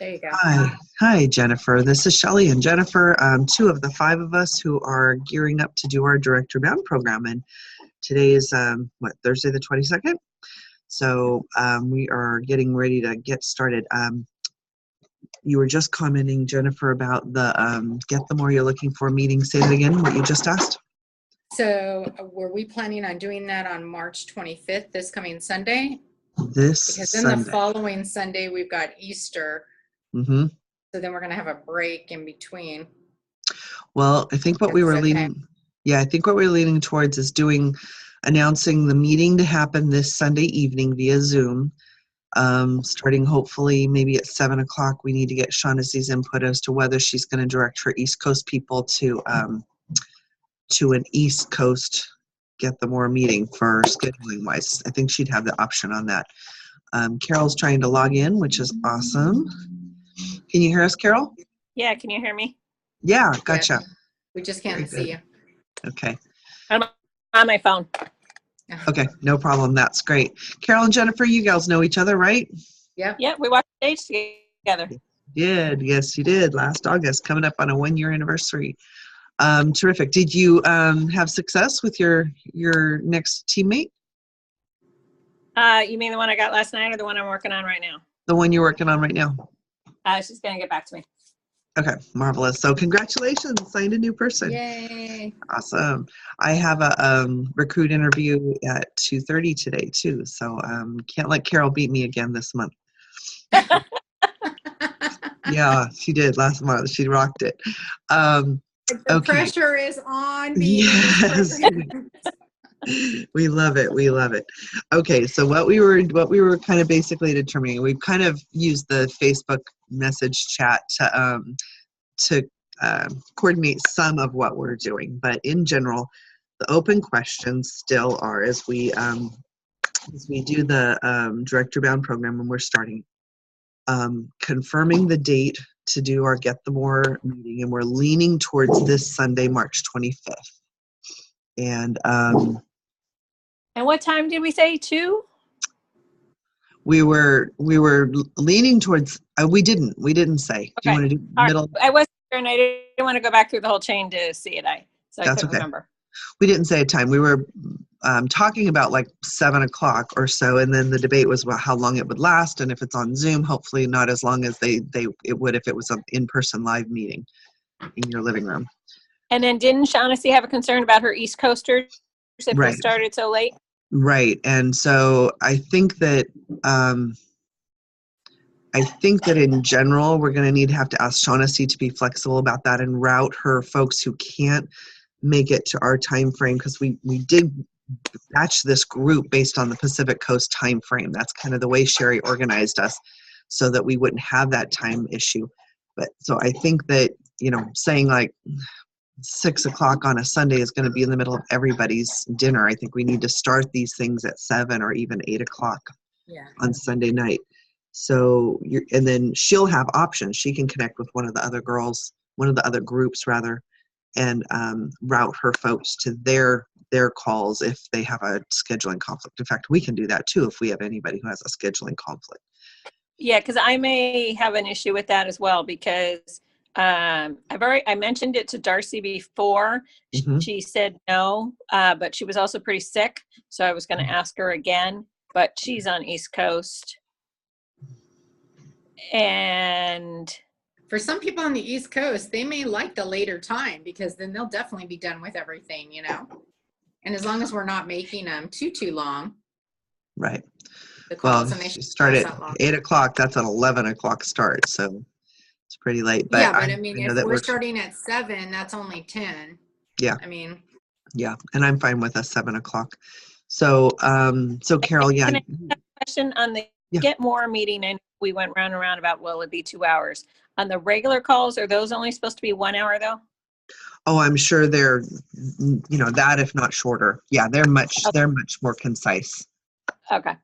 There you go. Hi, Jennifer. This is Shelley and Jennifer, two of the five of us who are gearing up to do our Director Bound program. And today is, Thursday the 22nd? So we are getting ready to get started. You were just commenting, Jennifer, about the Get the More You're Looking For meeting. Say it again, what you just asked. So were we planning on doing that on March 25th, this coming Sunday? Because then the following Sunday, we've got Easter. Mm-hmm. So then we're going to have a break in between. Well, I think what we were leaning towards is announcing the meeting to happen this Sunday evening via Zoom. Starting hopefully maybe at 7 o'clock. We need to get Shaughnessy's input as to whether she's going to direct her East Coast people to an East Coast Get the More meeting for scheduling wise. I think she'd have the option on that. Carol's trying to log in, which is awesome. Can you hear us, Carol? Yeah, can you hear me? Yeah, gotcha. Yeah, we just can't see you. Okay. I'm on my phone. Okay, no problem. That's great. Carol and Jennifer, you gals know each other, right? Yep. Yeah, we watched stage together. Yes, you did. Last August, coming up on a 1-year anniversary. Terrific. Did you have success with your next teammate? You mean the one I got last night or the one I'm working on right now? The one you're working on right now. She's going to get back to me. Okay, marvelous. So congratulations, signed a new person. Yay. Awesome. I have a recruit interview at 2:30 today too, so can't let Carol beat me again this month. Yeah, she did last month. She rocked it. The pressure is on me. Yes. We love it. We love it. Okay, so what we were kind of basically determining, we've kind of used the Facebook message chat to coordinate some of what we're doing, but in general, the open questions still are as we do the Director Bound program when we're starting, confirming the date to do our Get the More meeting, and we're leaning towards this Sunday, March 25th. And what time did we say? 2? We were leaning towards. We didn't say. Okay. Do you want to do middle? I wasn't sure, and I didn't want to go back through the whole chain to see it. So I couldn't remember. We didn't say a time. We were talking about like 7 o'clock or so, and then the debate was about how long it would last, and if it's on Zoom, hopefully not as long as it would if it was an in-person live meeting in your living room. And then didn't Shaughnessy have a concern about her East Coasters if it started so late? Right, and so I think that in general we're going to need to have to ask Shaughnessy to be flexible about that and route her folks who can't make it to our time frame, because we did batch this group based on the Pacific Coast time frame. That's kind of the way Sherry organized us, so that we wouldn't have that time issue. But so I think that saying like 6 o'clock on a Sunday is going to be in the middle of everybody's dinner. I think we need to start these things at 7 or even 8 o'clock on Sunday night. So and then she'll have options. She can connect with one of the other groups rather, and route her folks to their calls if they have a scheduling conflict. In fact, we can do that too if we have anybody who has a scheduling conflict. Yeah, because I may have an issue with that as well, because I mentioned it to Darcy before. Mm-hmm. She said no, but she was also pretty sick, so I was going to ask her again. But she's on East Coast, and for some people on the East Coast, they may like the later time, because then they'll definitely be done with everything, And as long as we're not making them too long. Right. The calls, well, she started at 8 o'clock. That's an 11 o'clock start, so it's pretty late. But yeah, but I mean, if we're starting at 7, that's only 10. Yeah. I mean. Yeah, and I'm fine with a 7 o'clock. So, Carol, Can I ask a question on the Get More meeting? And we went round and round about, will it be 2 hours? On the regular calls, are those only supposed to be 1 hour though? Oh, I'm sure they're, that if not shorter. Yeah, they're much more concise. Okay.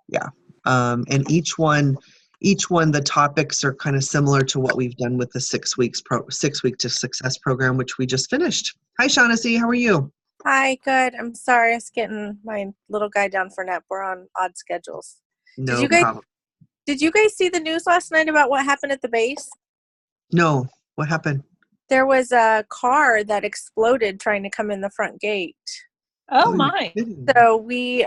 Yeah, and each one, the topics are kind of similar to what we've done with the 6 week to Success program, which we just finished. Hi, Shaughnessy, how are you? Hi, good. I'm sorry, I was getting my little guy down for nap. We're on odd schedules. No problem. Did you guys see the news last night about what happened at the base? No, what happened? There was a car that exploded trying to come in the front gate. Oh you're my. kidding. So we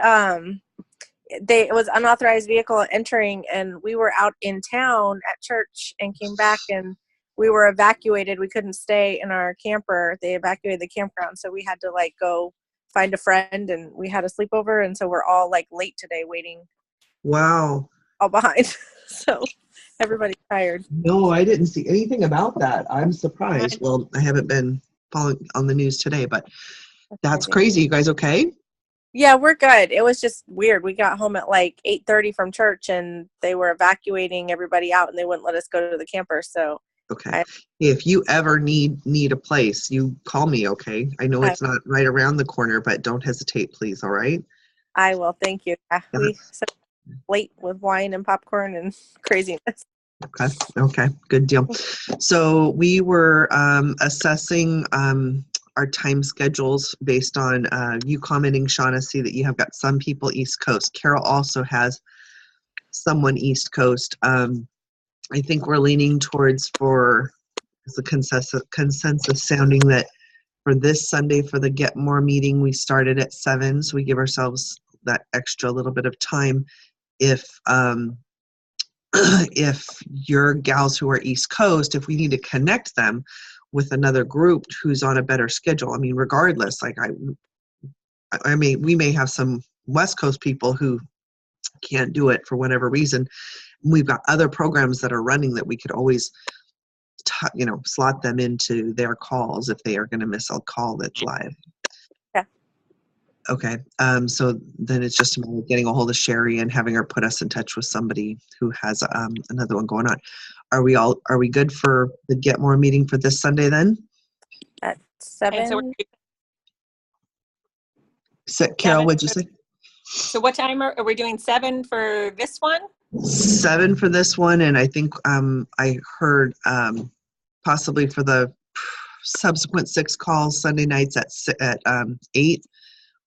it was unauthorized vehicle entering, and we were out in town at church and came back, and we were evacuated. We couldn't stay in our camper. They evacuated the campground, so we had to like go find a friend, and we had a sleepover, and so we're all like late today waiting Wow. all behind. So everybody's tired. No, I didn't see anything about that. I'm surprised. Right. Well, I haven't been following on the news today, but that's crazy. crazy. You guys okay? Yeah, we're good. It was just weird. We got home at like 8:30 from church, and they were evacuating everybody out, and they wouldn't let us go to the camper. So Okay. If you ever need a place, you call me, okay? I know it's not right around the corner, but don't hesitate, please, all right? I will. Thank you. Yeah, Yeah. we sat late with wine and popcorn and craziness. Okay, good deal. So we were assessing our time schedules based on you commenting, Shaughnessy, that you have got some people East Coast. Carol also has someone East Coast. I think we're leaning towards for the consensus sounding that for this Sunday for the Get More meeting, we started at 7, so we give ourselves that extra little bit of time. If if your gals who are East Coast, if we need to connect them with another group who's on a better schedule, I mean, regardless, like I mean, we may have some West Coast people who can't do it for whatever reason. We've got other programs that are running that we could always, slot them into their calls if they are going to miss a call that's live. Yeah. Okay. So then it's just a matter of getting a hold of Sherry and having her put us in touch with somebody who has another one going on. Are we good for the Get More meeting for this Sunday then? At And 7. Carol, what'd you say? So what time are we doing? 7 for this one? 7 for this one, and I think I heard possibly for the subsequent 6 calls Sunday nights at 8,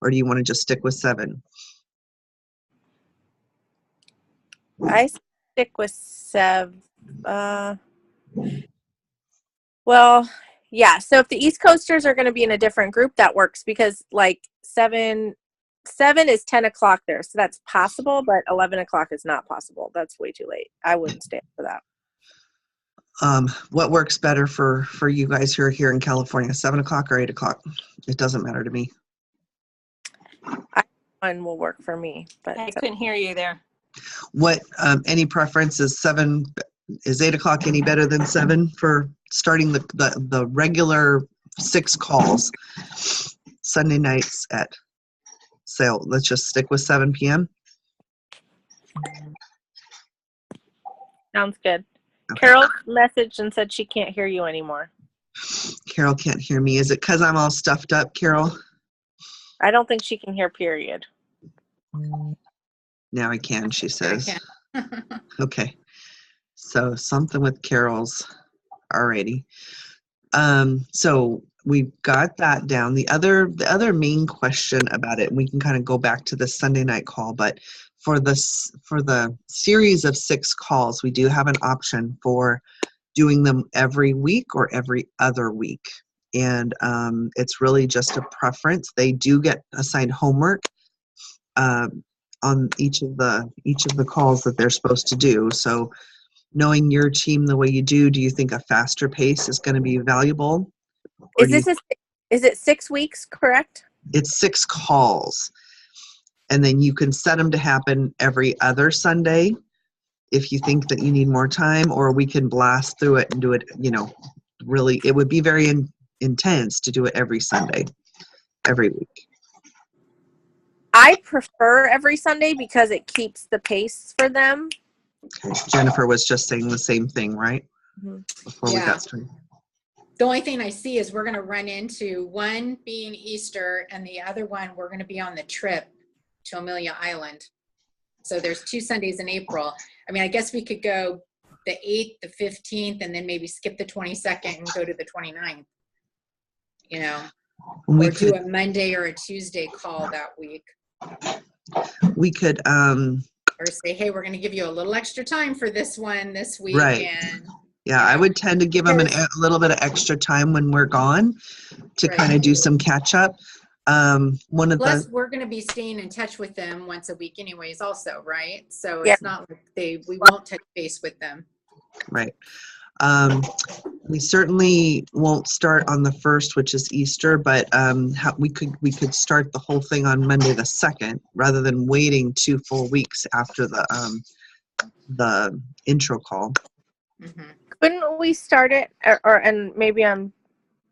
or do you want to just stick with 7? I stick with 7. Well, yeah. So if the East Coasters are going to be in a different group, that works because like 7 is 10 o'clock there, so that's possible. But 11 o'clock is not possible. That's way too late. I wouldn't stand for that. What works better for you guys who are here in California, 7 o'clock or 8 o'clock? It doesn't matter to me. One will work for me, but I couldn't hear you there. What any preference is 7? Is 8 o'clock any better than 7 for starting the regular 6 calls Sunday nights at sale? Let's just stick with 7 p.m. sounds good. Okay. Carol messaged and said she can't hear you anymore. Carol can't hear me. Is it because I'm all stuffed up, Carol? I don't think she can hear, period. Now I can, she says. I can. Okay. So something with Carol's already. So we've got that down. The other main question about it, and we can kind of go back to the Sunday night call, but for the series of 6 calls, we do have an option for doing them every week or every other week. And it's really just a preference. They do get assigned homework on each of the calls that they're supposed to do. So knowing your team the way you do you think a faster pace is going to be valuable? Or Is it 6 weeks, correct? it's 6 calls, and then you can set them to happen every other Sunday if you think that you need more time, or we can blast through it and do it, really, it would be very intense to do it every Sunday, every week. I prefer every Sunday because it keeps the pace for them. Okay. Jennifer was just saying the same thing, right? Mm-hmm. Before we got started. The only thing I see is we're going to run into one being Easter and the other one we're going to be on the trip to Amelia Island. So there's 2 Sundays in April. I mean, I guess we could go the 8th, the 15th, and then maybe skip the 22nd and go to the 29th. We or could do a Monday or a Tuesday call that week. we could Or say, hey, we're going to give you a little extra time for this one this week. Right. And Yeah, I would tend to give them a Because- little bit of extra time when we're gone to Right. kind of do some catch up. One of plus the we're going to be staying in touch with them once a week anyways also, right? So Yeah. it's not like we won't touch base with them. right. We certainly won't start on the 1st, which is Easter, but we could start the whole thing on Monday the 2nd rather than waiting 2 full weeks after the intro call. Mhm. Couldn't we start it, and maybe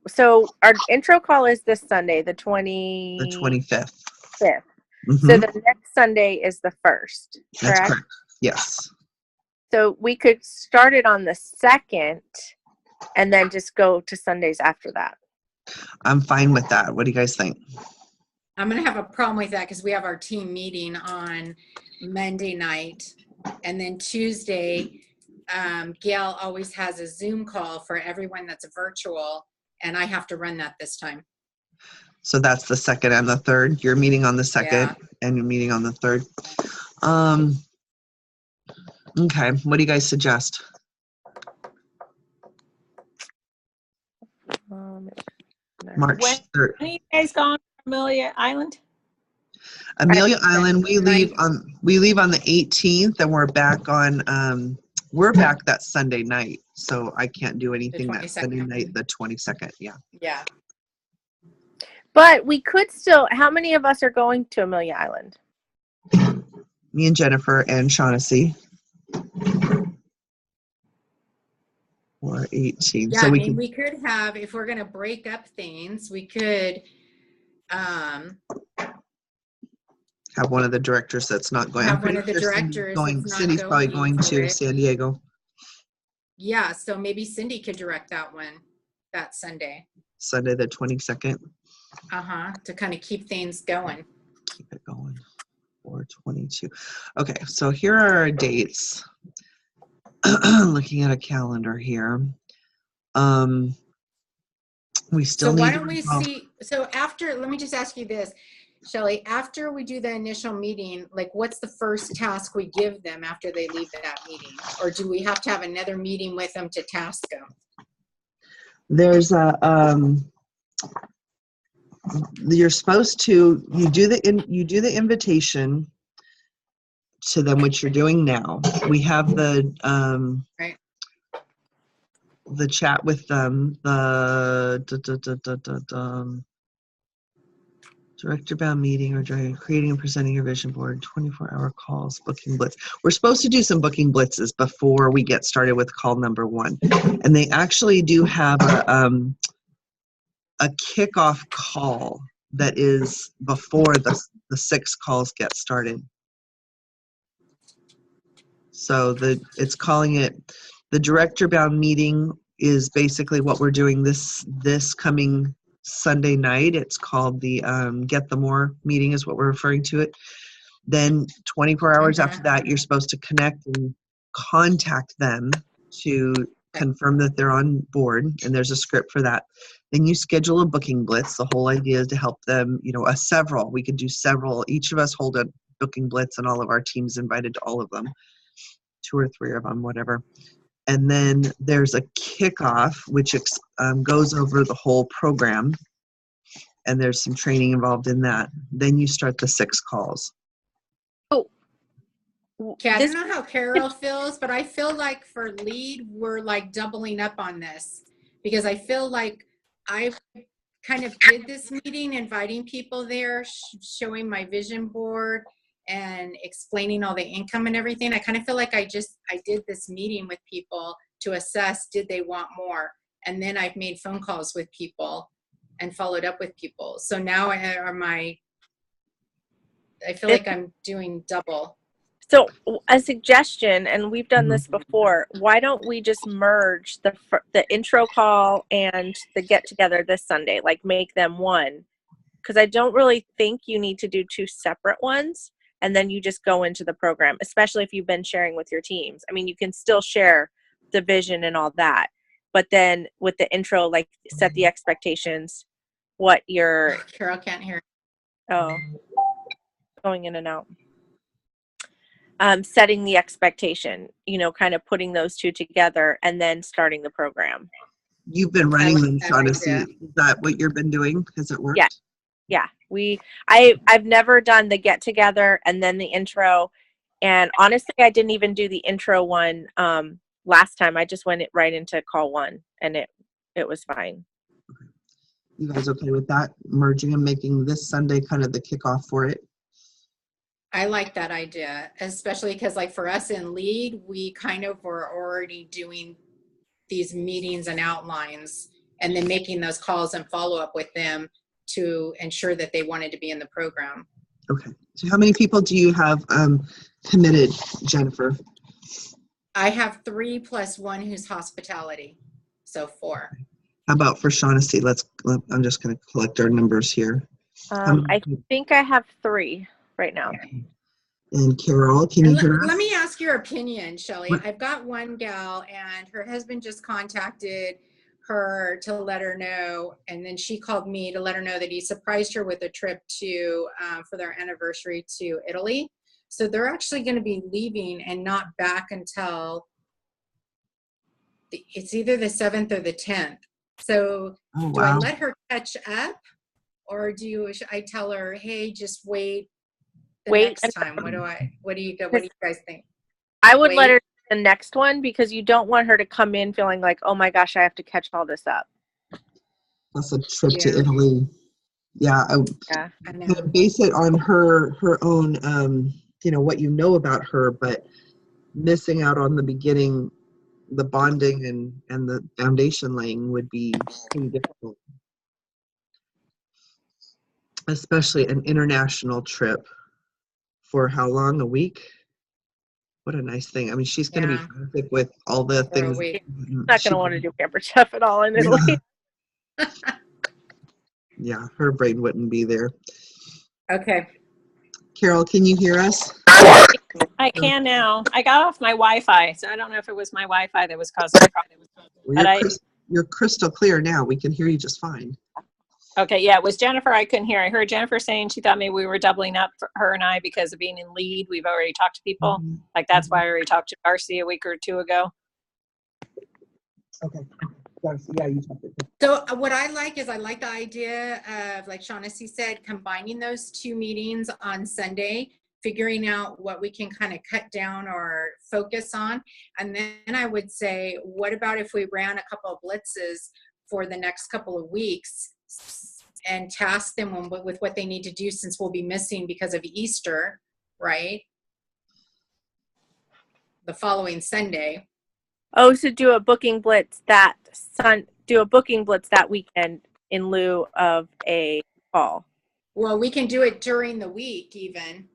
so our intro call is this Sunday, the 25th. The 25th. So the next Sunday is the 1st, That's correct? correct. Yes. So we could start it on the 2nd and then just go to Sundays after that. I'm fine with that. What do you guys think? I'm going to have a problem with that because we have our team meeting on Monday night. And then Tuesday, Gail always has a Zoom call for everyone that's virtual. And I have to run that this time. So that's the 2nd and the 3rd. You're meeting on the 2nd Yeah. and you're meeting on the 3rd. Okay. What do you guys suggest? March When 3rd. are you guys going to Amelia Island? Amelia Island, we leave Ninth. on the 18th and we're back on we're back that Sunday night. So I can't do anything that 22nd. Sunday night, the 22nd. Yeah. Yeah. But we could still, how many of us are going to Amelia Island? Me and Jennifer and Shaughnessy. Or 18. Yeah, So I we mean, can we could have, if we're going to break up things, we could have one of the directors that's not going. I'm have one pretty of the sure directors that's not Cindy's probably going for to it. San Diego. Yeah, so maybe Cindy could direct that one that Sunday. Sunday the 22nd. To kind of keep things going. Keep it going. 4/22. Okay, so here are our dates. Looking at a calendar here. We still So need why to don't we resolve- see, so after, let me just ask you this, Shelley, after we do the initial meeting, like what's the first task we give them after they leave that meeting? Or do we have to have another meeting with them to task them? There's a you're supposed to you do the invitation to them, which you're doing now. We have the Right. the chat with them, the director bound meeting or creating and presenting your vision board, 24-hour calls, booking blitz. We're supposed to do some booking blitzes before we get started with call number 1. And they actually do have a kickoff call that is before the 6 calls get started. So it's calling it the director bound meeting is basically what we're doing this coming Sunday night. It's called the Get the More meeting is what we're referring to it. Then 24 hours after that, you're supposed to connect and contact them to confirm that they're on board, and there's a script for that. Then you schedule a booking blitz. The whole idea is to help them, we could do several. Each of us hold a booking blitz, and all of our teams invited to all of them, 2 or 3 of them, whatever. And then there's a kickoff, which goes over the whole program, and there's some training involved in that. Then you start the 6 calls. Okay, I don't know how Carol feels, but I feel like for lead, we're like doubling up on this because I feel like I kind of did this meeting, inviting people there, showing my vision board and explaining all the income and everything. I kind of feel like I did this meeting with people to assess, did they want more? And then I've made phone calls with people and followed up with people. So now I feel like I'm doing double. So a suggestion, and we've done this before, why don't we just merge the intro call and the get together this Sunday, like make them one? Because I don't really think you need to do 2 separate ones, and then you just go into the program, especially if you've been sharing with your teams. I mean, you can still share the vision and all that, but then with the intro, like set the expectations, what your Carol can't hear. going in and out. setting the expectation, you know, kind of putting those two together and then starting the program. You've been running them, that Shaughnessy. idea. Is that what you've been doing? Has it worked? Yeah. Yeah. I've never done the get together and then the intro. And honestly, I didn't even do the intro one last time. I just went right into call one and it was fine. You guys okay with that? Merging and making this Sunday kind of the kickoff for it? I like that idea, especially because like for us in lead, we kind of were already doing these meetings and outlines and then making those calls and follow up with them to ensure that they wanted to be in the program. Okay. So how many people do you have committed, Jennifer? I have 3 plus 1 who's hospitality. So 4. How about for Shaughnessy? I'm just going to collect our numbers here. I think I have 3 right now. And Carol, can you hear us? Let me ask your opinion, Shelley. What? I've got one gal and her husband just contacted her to let her know, and then she called me to let her know that he surprised her with a trip to for their anniversary to Italy. So they're actually going to be leaving and not back until it's either the 7th or the 10th. So Oh, do I wow. let her catch up, or should I tell her, hey, just wait next time? What do you guys think? I would let her do the next one because you don't want her to come in feeling like, oh my gosh, I have to catch all this up. That's a trip to Italy. Yeah. I know. Kind of base it on her own, what you know about her, but missing out on the beginning, the bonding and the foundation laying would be pretty difficult. Especially an international trip for how long? A week? What a nice thing. I mean, she's going to be frantic with all the things. Wait. She's not going to want to do camper stuff at all in Italy. Yeah, her brain wouldn't be there. Okay. Carol, can you hear us? I can now. I got off my Wi-Fi, so I don't know if it was my Wi-Fi that was causing the problem. Well, you're crystal clear now. We can hear you just fine. Okay, yeah, it was Jennifer. I couldn't hear. I heard Jennifer saying she thought maybe we were doubling up for her and I because of being in lead. We've already talked to people. Mm-hmm. Like that's why I already talked to Darcy a week or 2 ago. Okay. Yeah, you talked it. So what I like the idea of, like Shaughnessy said, combining those 2 meetings on Sunday, figuring out what we can kind of cut down or focus on. And then I would say, what about if we ran a couple of blitzes for the next couple of weeks and task them with what they need to do, since we'll be missing because of Easter, right? The following Sunday. Oh, so do a booking blitz that weekend in lieu of a call. Well, we can do it during the week even,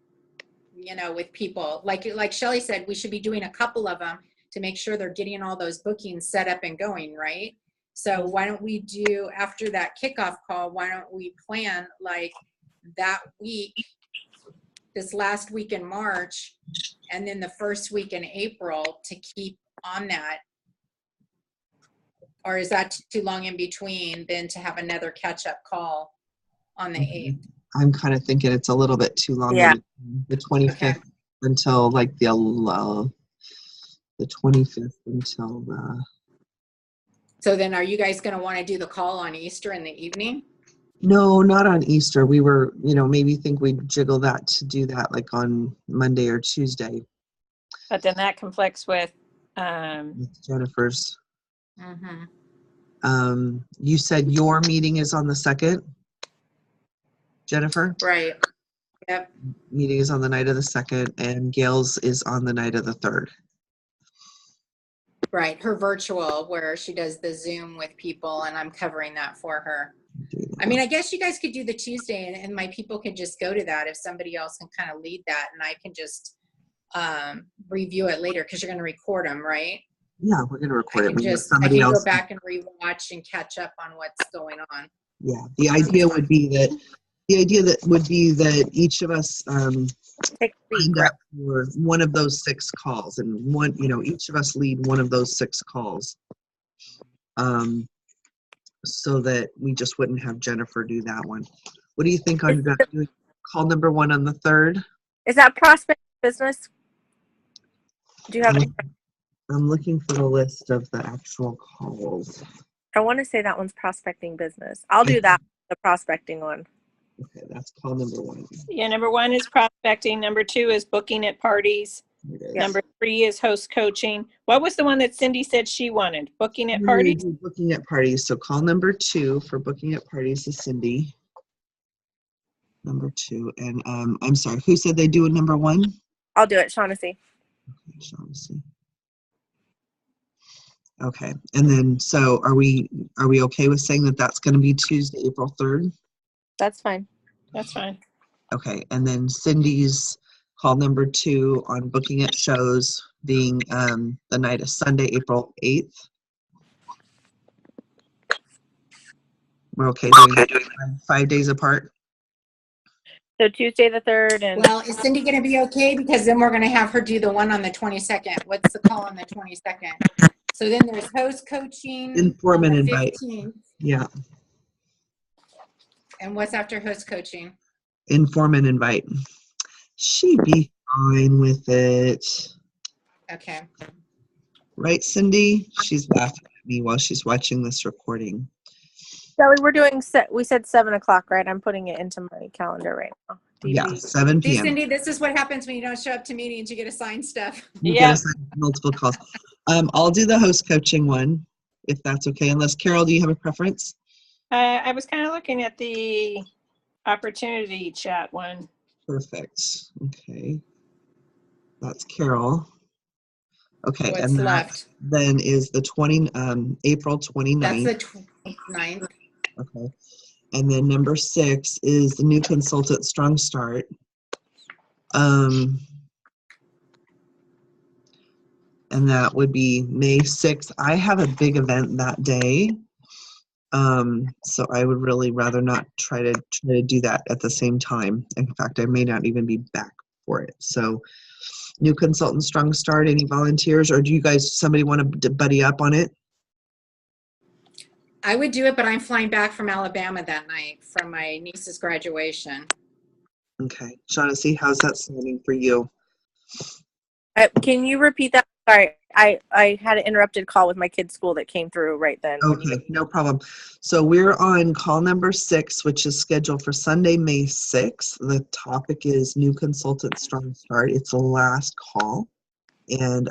with people. Like Shelley said, we should be doing a couple of them to make sure they're getting all those bookings set up and going, right? So why don't we do, after that kickoff call, why don't we plan like that week, this last week in March, and then the first week in April to keep on that? Or is that too long in between then to have another catch-up call on the 8th? I'm kind of thinking it's a little bit too long. Yeah. The 25th until like the 25th until the. So then are you guys going to want to do the call on Easter in the evening? No, not on Easter. We were, maybe think we'd jiggle that to do that like on Monday or Tuesday. But then that conflicts with Jennifer's. Mm-hmm. You said your meeting is on the 2nd, Jennifer? Right. Yep. Meeting is on the night of the 2nd, and Gail's is on the night of the 3rd. Right. Her virtual, where she does the Zoom with people, and I'm covering that for her. I mean, I guess you guys could do the Tuesday, and my people could just go to that if somebody else can kind of lead that, and I can just review it later, because you're going to record them, right? Yeah, we're going to record I it. can go back and rewatch and catch up on what's going on. Yeah, the idea would be that each of us signed up for one of those 6 calls, and each of us lead one of those 6 calls, so that we just wouldn't have Jennifer do that one. What do you think on doing call number 1 on the 3rd? Is that prospect business Do you have any? I'm looking for the list of the actual calls. I want to say that one's prospecting business. I'll do that, the prospecting one. Okay, that's call number 1. Yeah, number 1 is prospecting. Number 2 is booking at parties. Here it is. Number 3 is host coaching. What was the one that Cindy said she wanted? Booking at parties? Booking at parties. So call number 2 for booking at parties is Cindy. Number 2. And I'm sorry, who said they do a number 1? I'll do it, Shaughnessy. Okay, Shaughnessy. Okay, and then so are we okay with saying that that's going to be Tuesday, April 3rd? That's fine. That's fine. Okay, and then Cindy's call number 2 on booking at shows being the night of Sunday, April 8th. We're okay doing 5 days apart? So Tuesday the 3rd and Well, is Cindy going to be okay? Because then we're going to have her do the one on the 22nd. What's the call on the 22nd? So then there's host coaching. Inform on and the invite. 15th. Yeah, And what's after host coaching? inform and invite. She'd be fine with it. Okay. Right, Cindy? She's laughing at me while she's watching this recording. Shelly, we said 7 o'clock, right? I'm putting it into my calendar right now. Yeah, DB. 7 See, p.m. Cindy, this is what happens when you don't show up to meetings. You get assigned stuff. You Yeah. get assigned multiple calls. I'll do the host coaching one, if that's okay. Unless, Carol, do you have a preference? I was kind of looking at the opportunity chat one. Perfect. Okay. That's Carol. Okay, What's and that left? then is the April 29th. That's the 29th. Okay. And then number 6 is the new consultant Strong Start. And that would be May 6th. I have a big event that day. So I would really rather not try to do that at the same time. In fact, I may not even be back for it. So new consultant Strong Start, any volunteers, or do you guys, somebody want to buddy up on it? I would do it, but I'm flying back from Alabama that night from my niece's graduation. Okay. Shaughnessy, how's that sounding for you? Can you repeat that? Sorry, I had an interrupted call with my kid's school that came through right then. Okay, no problem. So we're on call number 6, which is scheduled for Sunday, May 6th. The topic is new consultant Strong Start. It's the last call. And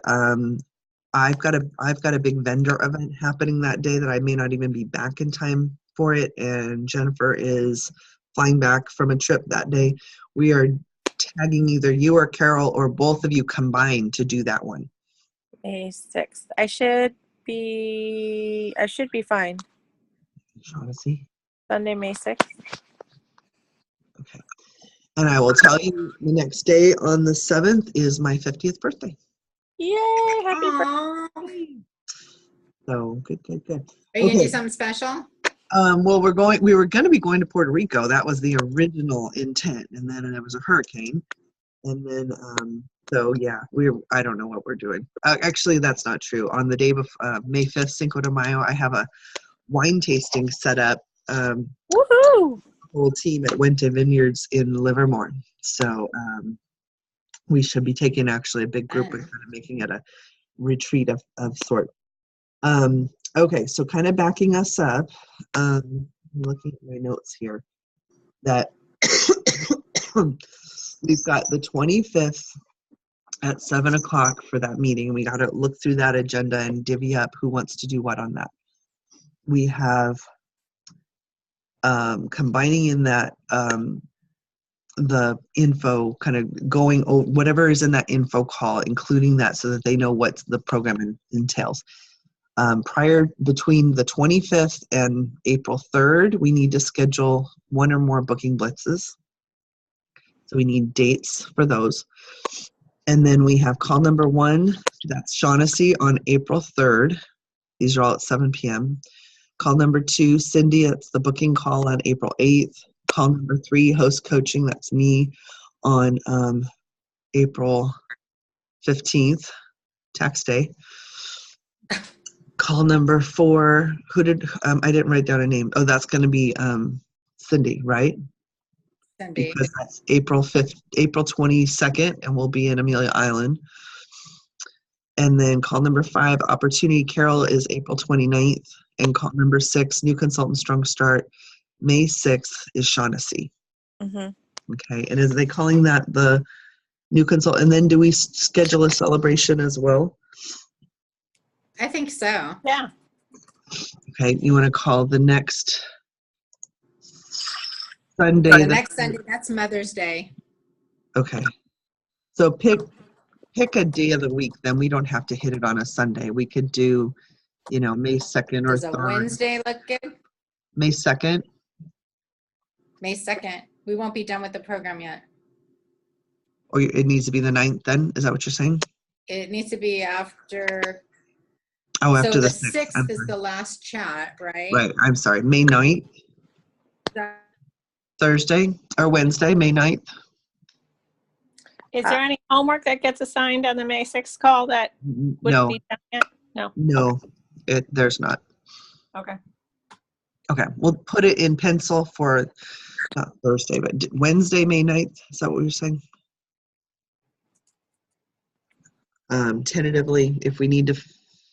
I've got a big vendor event happening that day that I may not even be back in time for it. And Jennifer is flying back from a trip that day. We are tagging either you or Carol or both of you combined to do that one. May 6th. I should be fine. Shaughnessy. Sunday, May 6th. Okay. And I will tell you the next day on the 7th is my 50th birthday. Yay! Happy birthday. Aww. So good. Are you gonna do something special? Well, we were going to be going to Puerto Rico. That was the original intent. And then there was a hurricane. And then, so yeah, I don't know what we're doing. Actually, that's not true. On the day of May 5th, Cinco de Mayo, I have a wine tasting set up. Woohoo! Whole team at Wenta Vineyards in Livermore. So we should be taking actually a big group and kind of making it a retreat of sort. Okay, so kind of backing us up, I'm looking at my notes here, that we've got the 25th at 7 o'clock for that meeting. We got to look through that agenda and divvy up who wants to do what on that. We have combining in that the info, kind of going over whatever is in that info call, including that so that they know what the program entails. Between the 25th and April 3rd, we need to schedule one or more booking blitzes. So we need dates for those. And then we have call number 1, that's Shaughnessy on April 3rd. These are all at 7 p.m. Call number 2, Cindy, that's the booking call on April 8th. Call number 3, host coaching, that's me on April 15th, tax day. Call number 4, I didn't write down a name. Oh, that's going to be Cindy, right? Cindy. Because that's April 22nd, and we'll be in Amelia Island. And then call number 5, Opportunity Carol, is April 29th. And call number 6, New Consultant Strong Start, May 6th, is Shaughnessy. Mm-hmm. Okay, and is they calling that the new consult? And then do we schedule a celebration as well? I think so. Yeah. Okay, you want to call the next Sunday? So the next Sunday, that's Mother's Day. Okay, so pick a day of the week. Then we don't have to hit it on a Sunday. We could do, May 2nd or Does a 3rd. Wednesday look good? May 2nd. May 2nd. We won't be done with the program yet. Or it needs to be the 9th then? Is that what you're saying? It needs to be after. Oh, So after the the 6th. 6th is the last chat, right? Right, I'm sorry. May 9th, Thursday or Wednesday, May 9th. Is there any homework that gets assigned on the May 6th call that wouldn't No, be done yet? No. no, there's not. Okay. Okay, we'll put it in pencil for not Thursday, but Wednesday, May 9th. Is that what you're saying? Tentatively, if we need to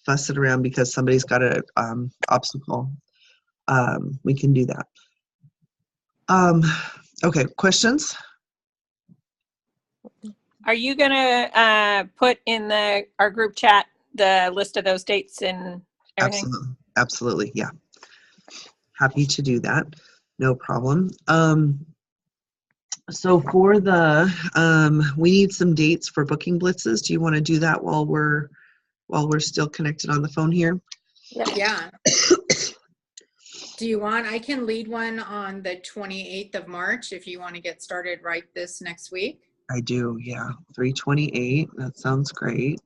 fuss it around because somebody's got a obstacle, we can do that. Okay, questions? Are you gonna put in our group chat the list of those dates and everything? Absolutely, yeah. Happy to do that. No problem. So for the, we need some dates for booking blitzes. Do you want to do that while we're still connected on the phone here? Yeah. Do you want, I can lead one on the 28th of March if you want to get started right this next week. I do, yeah. 3/28. That sounds great.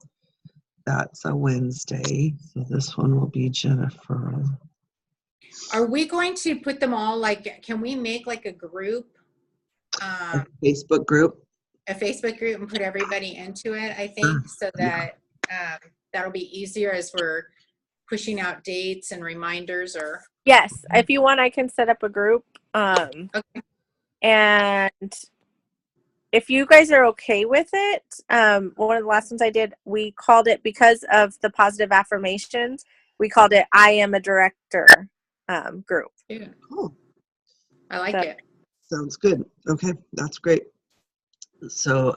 That's a Wednesday. So this one will be Jennifer. Are we going to put them all, like, can we make like a group? A Facebook group? A Facebook group and put everybody into it, I think, so that that'll be easier as we're pushing out dates and reminders. Or Yes, if you want, I can set up a group. Okay. And if you guys are okay with it, one of the last ones I did, we called it, because of the positive affirmations, we called it I Am a Director group. Yeah. Cool. I like So- it. Sounds good. Okay, that's great. So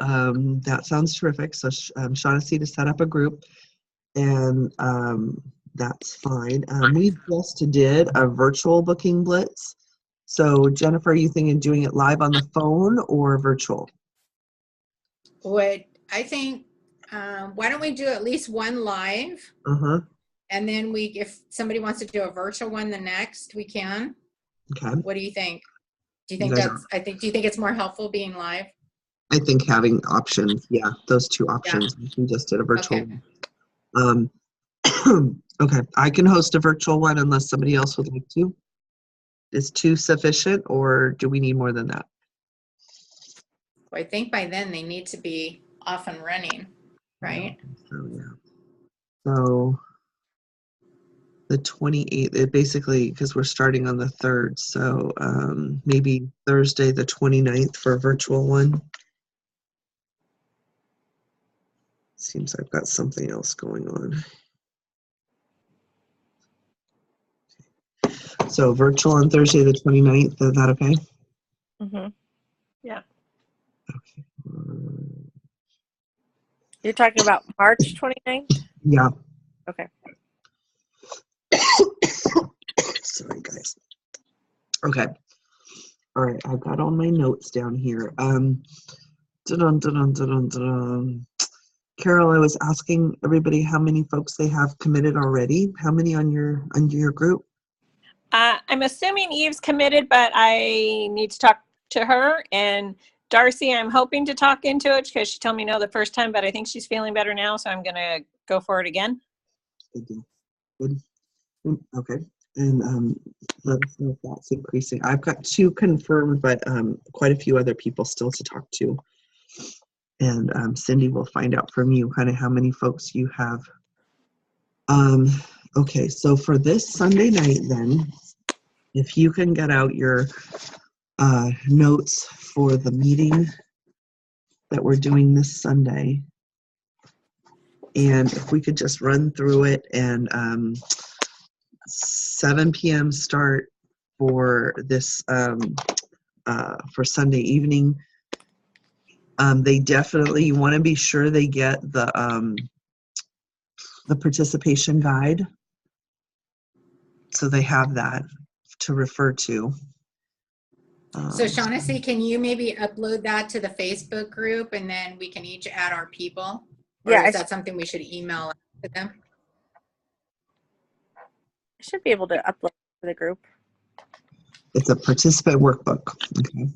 that sounds terrific. So Shaughnessy to set up a group, and that's fine. We just did a virtual booking blitz. So Jennifer, are you thinking doing it live on the phone or virtual? What I think, why don't we do at least one live, Uh-huh. and then if somebody wants to do a virtual one the next, we can. Okay. What do you think? Do you You think guys do you think it's more helpful being live? I think having options, yeah, those two options. We just did a virtual one. Okay, I can host a virtual one unless somebody else would like to. Is 2 sufficient, or do we need more than that? Well, I think by then they need to be off and running, right? So yeah. So the 28th, it basically, because we're starting on the 3rd, so maybe Thursday the 29th for a virtual one. Seems I've got something else going on. So virtual on Thursday the 29th, is that okay? Mm-hmm. Yeah. Okay. You're talking about March 29th? Yeah. Okay. Sorry, guys. Okay. All right, I've got all my notes down here. Carol, I was asking everybody how many folks they have committed already. How many on your group? I'm assuming Eve's committed, but I need to talk to her. And Darcy, I'm hoping to talk into it because she told me no the first time, but I think she's feeling better now, so I'm gonna go for it again. Good deal. Good. Okay. And let us know if that's increasing. I've got 2 confirmed, but quite a few other people still to talk to. And Cindy will find out from you kind of how many folks you have. Okay, so for this Sunday night then, if you can get out your notes for the meeting that we're doing this Sunday. And if we could just run through it, and 7 p.m. start for this for Sunday evening. They definitely, you want to be sure they get the participation guide, so they have that to refer to. So Shaughnessy, can you maybe upload that to the Facebook group, and then we can each add our people? Or Yeah, is that something we should email to them? I should be able to upload to the group. It's a participant workbook. Okay.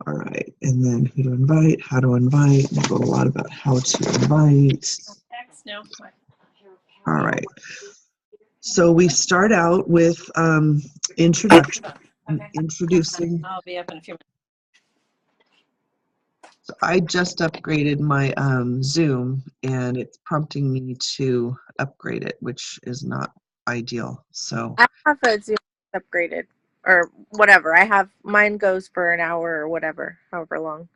All right. And then who to invite, how to invite. We'll go a lot about how to invite. Text? No. All right. So we start out with introduction. Okay. Introducing. I'll be up in a few minutes. So I just upgraded my Zoom, and it's prompting me to upgrade it, which is not ideal. So I have a Zoom upgraded or whatever. I have mine goes for an hour or whatever, however long.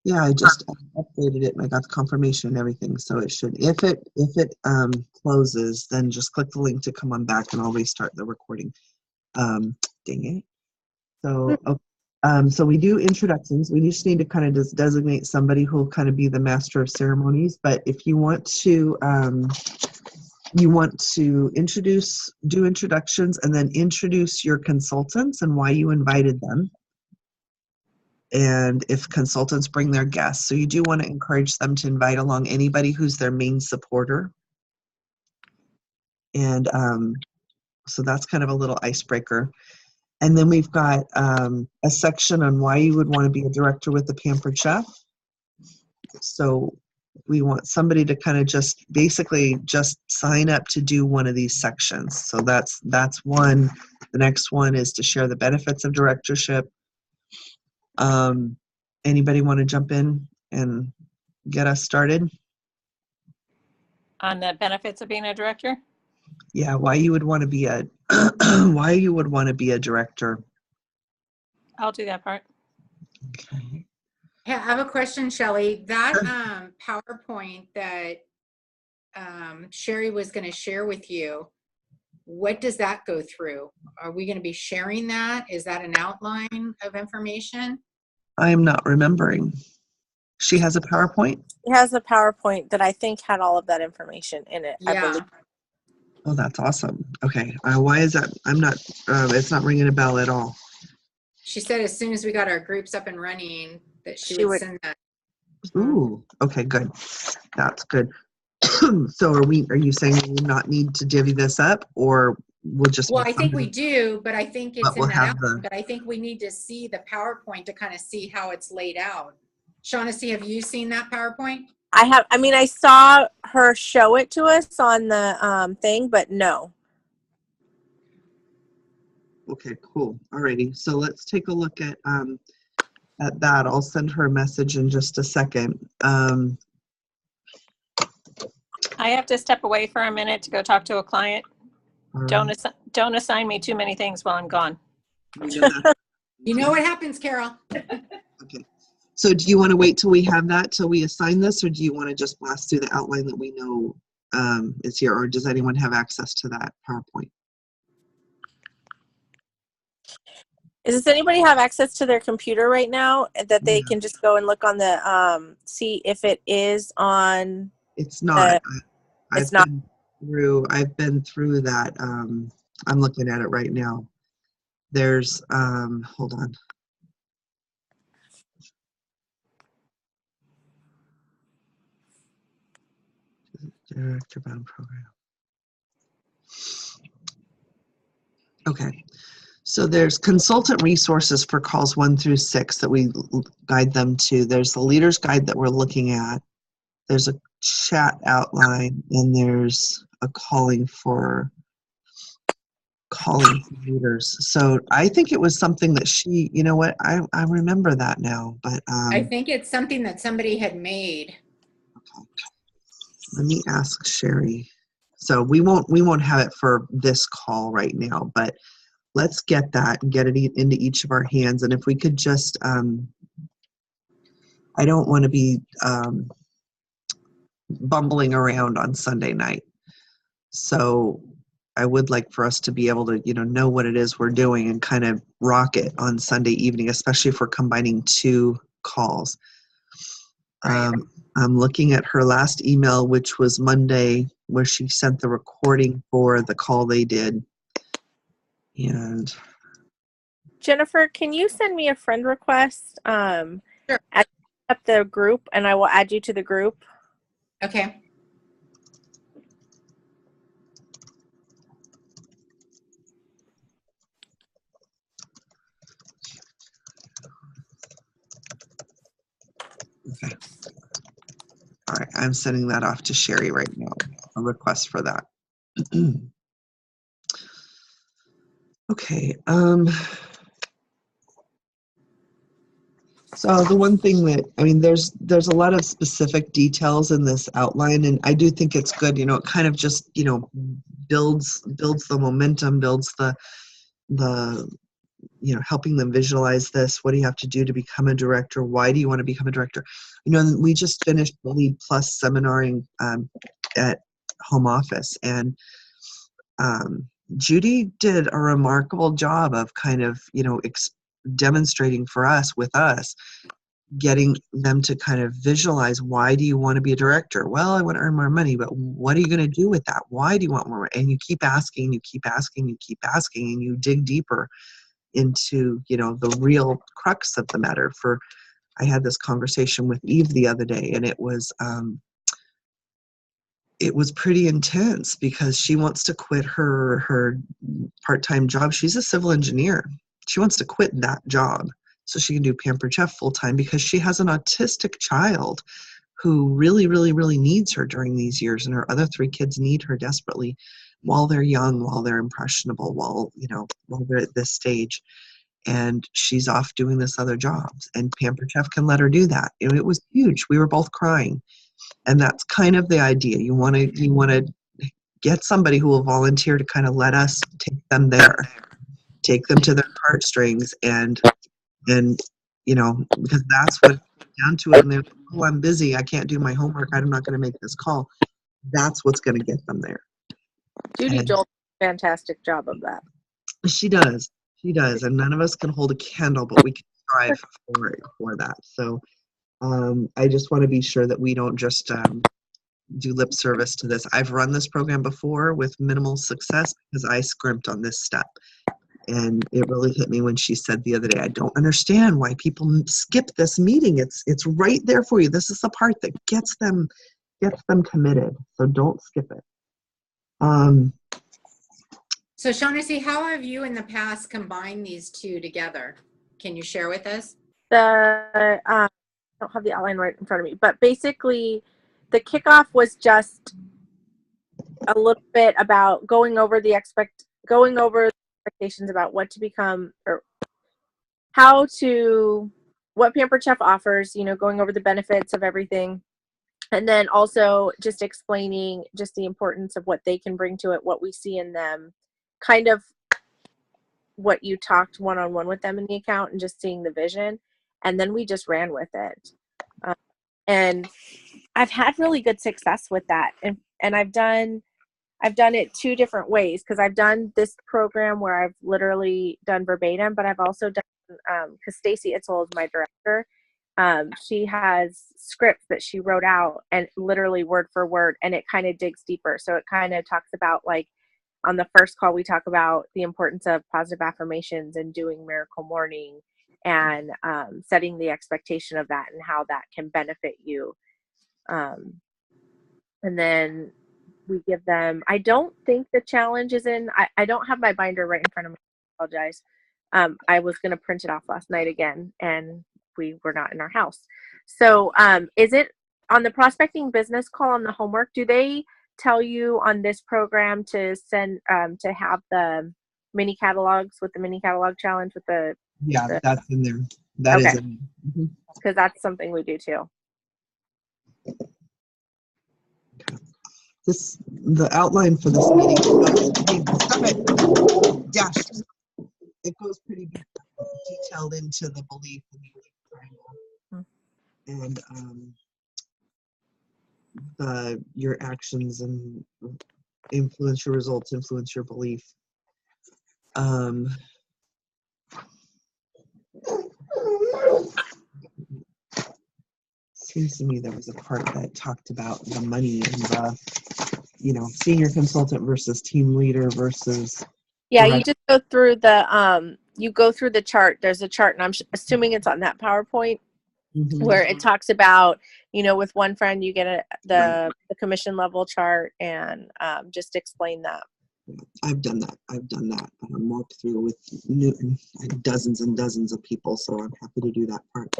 yeah, I just updated it and I got the confirmation and everything. So it should, if it closes, then just click the link to come on back and I'll restart the recording. Dang it. So, so we do introductions. We just need to kind of just designate somebody who will kind of be the master of ceremonies. But if you want to do introductions and then introduce your consultants and why you invited them. And if consultants bring their guests. So you do want to encourage them to invite along anybody who's their main supporter. And so that's kind of a little icebreaker. And then we've got a section on why you would want to be a director with the Pampered Chef. So we want somebody to kind of just basically just sign up to do one of these sections. So that's one. The next one is to share the benefits of directorship. Anybody want to jump in and get us started? On the benefits of being a director? Yeah, why you would want to be a why you would want to be a director. I'll do that part. Okay. Yeah, I have a question, Shelley. That PowerPoint that Sherry was going to share with you, what does that go through? Are we going to be sharing that? Is that an outline of information? I'm not remembering. She has a PowerPoint? It has a PowerPoint that I think had all of that information in it, I Yeah. believe. Oh, that's awesome. Okay. Why is that? I'm not, it's not ringing a bell at all. She said as soon as we got our groups up and running that she would send that. Ooh, okay, good. That's good. So are you saying we will not need to divvy this up, or we'll just? Well, I think we do, but I think it's But we'll in that have outline, but I think we need to see the PowerPoint to kind of see how it's laid out. Shaughnessy, have you seen that PowerPoint? I saw her show it to us on the thing, but no. Okay, cool. Alrighty. So let's take a look at that. I'll send her a message in just a second. I have to step away for a minute to go talk to a client. Don't assign me too many things while I'm gone. You know what happens, Carol. Okay. So do you want to wait till we have that, till we assign this, or do you want to just blast through the outline that we know is here, or does anyone have access to that PowerPoint? Does anybody have access to their computer right now that they can just go and look on the see if it is on? It's not. It's not. I've been through that. I'm looking at it right now. There's hold on. Director bound program. Okay. So there's consultant resources for calls 1 through 6 that we guide them to. There's the leader's guide that we're looking at. There's a chat outline, and there's a calling for leaders. So I think it was something that she, you know what, I remember that now, but I think it's something that somebody had made. Okay. Let me ask Sherry. So we won't have it for this call right now, but let's get that and get it into each of our hands. And if we could just, I don't want to be bumbling around on Sunday night. So I would like for us to be able to, know what it is we're doing and kind of rock it on Sunday evening, especially if we're combining 2 calls. Right. I'm looking at her last email, which was Monday, where she sent the recording for the call they did. And Jennifer, can you send me a friend request? Sure. Add up the group, and I will add you to the group. Okay. okay. All right, I'm sending that off to Sherry right now, a request for that. Okay. So the one thing that, there's a lot of specific details in this outline, and I do think it's good. It kind of just, builds the momentum, builds the helping them visualize this. What do you have to do to become a director? Why do you want to become a director? We just finished the Lead Plus seminaring at home office, and Judy did a remarkable job of kind of, demonstrating for us, with us, getting them to kind of visualize, why do you want to be a director? Well, I want to earn more money, but what are you going to do with that? Why do you want more money? And you keep asking, you keep asking, you keep asking, and you dig deeper into, the real crux of the matter. I had this conversation with Eve the other day, and it was pretty intense because she wants to quit her part-time job. She's a civil engineer. She wants to quit that job so she can do Pampered Chef full-time, because she has an autistic child who really, really, really needs her during these years, and her other 3 kids need her desperately while they're young, while they're impressionable, while they're at this stage. And she's off doing this other job, and Pampered Chef can let her do that. And it was huge. We were both crying. And that's kind of the idea. You want to get somebody who will volunteer to kind of let us take them there, take them to their heartstrings, and because that's what it comes down to it. And they're like, oh, I'm busy, I can't do my homework, I'm not going to make this call. That's what's going to get them there. Judy And Joel did a fantastic job of that. she does, and none of us can hold a candle, but we can strive for that. So I just want to be sure that we don't just do lip service to this. I've run this program before with minimal success because I scrimped on this step. And it really hit me when she said the other day, I don't understand why people skip this meeting. It's right there for you. This is the part that gets them committed. So don't skip it. So Shaughnessy, how have you in the past combined these 2 together? Can you share with us? I don't have the outline right in front of me, but basically the kickoff was just a little bit about going over expectations about what to become, or what Pampered Chef offers, going over the benefits of everything. And then also just explaining just the importance of what they can bring to it, what we see in them, kind of what you talked one-on-one with them in the account, and just seeing the vision. And then we just ran with it. And I've had really good success with that. And I've done it 2 different ways, because I've done this program where I've literally done verbatim, but I've also done, because Stacy Itzel is my director. She has scripts that she wrote out, and literally word for word, and it kind of digs deeper. So it kind of talks about, like, on the first call, we talk about the importance of positive affirmations and doing Miracle Morning, and setting the expectation of that and how that can benefit you. And then we give them, I don't think the challenge is in, I don't have my binder right in front of me. I apologize. I was going to print it off last night again, and we were not in our house. So is it on the prospecting business call on the homework? Do they tell you on this program to send, to have the mini catalogs with the mini catalog challenge with the? Yeah, that's in there. That is in there. Because that's something we do too. The outline for this meeting goes, Dash. It goes pretty detailed into the belief and the belief triangle. And your actions and influence your results, influence your belief. Seems to me there was a part that talked about the money and the, senior consultant versus team leader versus. Yeah, you just go through the chart. There's a chart, and I'm assuming it's on that PowerPoint where it talks about, with one friend you get the commission level chart, and just explain that. I've done that. Walked through with dozens and dozens of people, so I'm happy to do that part.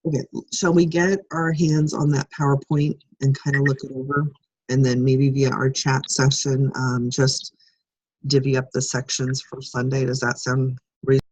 Okay, shall we get our hands on that PowerPoint and kind of look it over, and then maybe via our chat session, just divvy up the sections for Sunday? Does that sound reasonable?